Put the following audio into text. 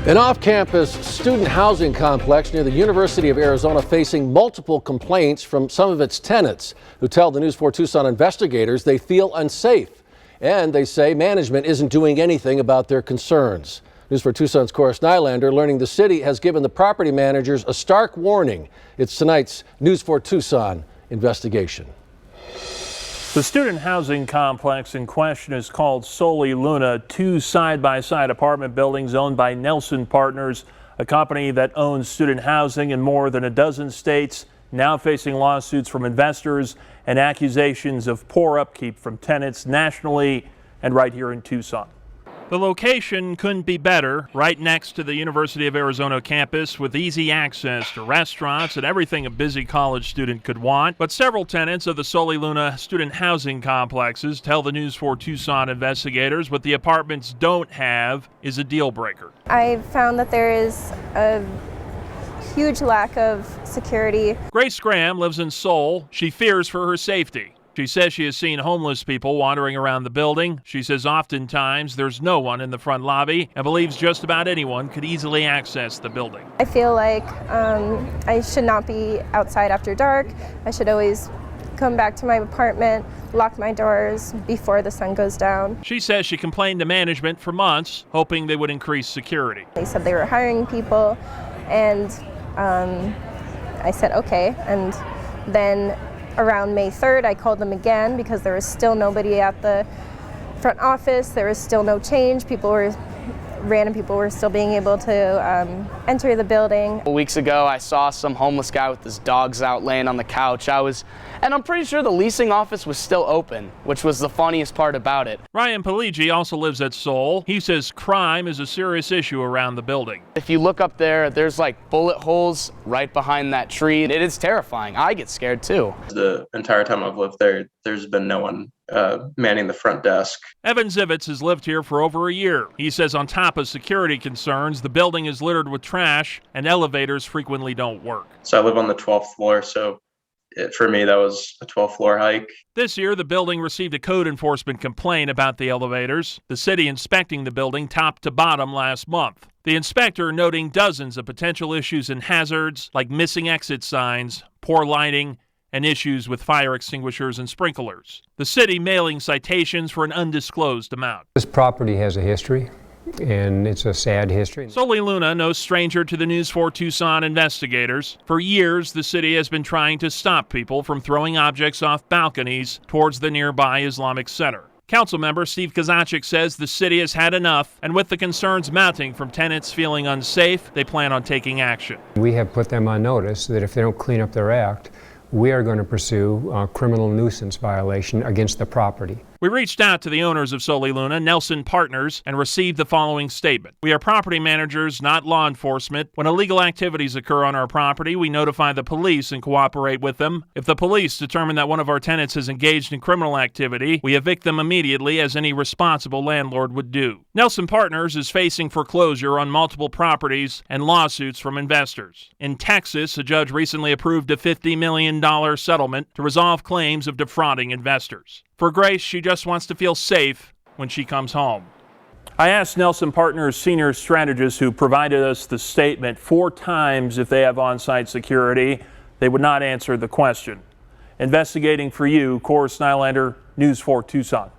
An off-campus student housing complex near the University of Arizona facing multiple complaints from some of its tenants who tell the News 4 Tucson investigators they feel unsafe. And they say management isn't doing anything about their concerns. News 4 Tucson's Cora Nylander learning the city has given the property managers a stark warning. It's tonight's News 4 Tucson investigation. The student housing complex in question is called Soli Luna, two side-by-side apartment buildings owned by Nelson Partners, a company that owns student housing in more than a dozen states, now facing lawsuits from investors and accusations of poor upkeep from tenants nationally and right here in Tucson. The location couldn't be better, right next to the University of Arizona campus with easy access to restaurants and everything a busy college student could want. But several tenants of the Soli Luna student housing complexes tell the News 4 Tucson investigators what the apartments don't have is a deal breaker. I found that there is a huge lack of security. Grace Graham lives in Seoul. She fears for her safety. She says she has seen homeless people wandering around the building. She says oftentimes there's no one in the front lobby and believes just about anyone could easily access the building. I feel like I should not be outside after dark. I should always come back to my apartment, lock my doors before the sun goes down. She says she complained to management for months, hoping they would increase security. They said they were hiring people, and I said okay. And then around May 3rd, I called them again because there was still nobody at the front office. There was still no change. Random people were still being able to enter the building. Weeks ago, I saw some homeless guy with his dogs out laying on the couch. And I'm pretty sure the leasing office was still open, which was the funniest part about it. Ryan Paligi also lives at Seoul. He says crime is a serious issue around the building. If you look up there, there's like bullet holes right behind that tree. It is terrifying. I get scared too. The entire time I've lived there, there's been no one manning the front desk. Evan Zivitz has lived here for over a year. He says on top of security concerns, the building is littered with trash and elevators frequently don't work. So I live on the 12th floor, so for me that was a 12th floor hike. This year, the building received a code enforcement complaint about the elevators, the city inspecting the building top to bottom last month. The inspector noting dozens of potential issues and hazards like missing exit signs, poor lighting, and issues with fire extinguishers and sprinklers. The city mailing citations for an undisclosed amount. This property has a history, and it's a sad history. Soli Luna, no stranger to the News 4 Tucson investigators. For years, the city has been trying to stop people from throwing objects off balconies towards the nearby Islamic Center. Councilmember Steve Kozaczek says the city has had enough, and with the concerns mounting from tenants feeling unsafe, they plan on taking action. We have put them on notice that if they don't clean up their act, we are going to pursue a criminal nuisance violation against the property. We reached out to the owners of Soli Luna, Nelson Partners, and received the following statement. We are property managers, not law enforcement. When illegal activities occur on our property, we notify the police and cooperate with them. If the police determine that one of our tenants has engaged in criminal activity, we evict them immediately as any responsible landlord would do. Nelson Partners is facing foreclosure on multiple properties and lawsuits from investors. In Texas, a judge recently approved a $50 million settlement to resolve claims of defrauding investors. For Grace, she just wants to feel safe when she comes home. I asked Nelson Partners senior strategist who provided us the statement 4 times if they have on-site security. They would not answer the question. Investigating for you, Cora Nylander, News 4 Tucson.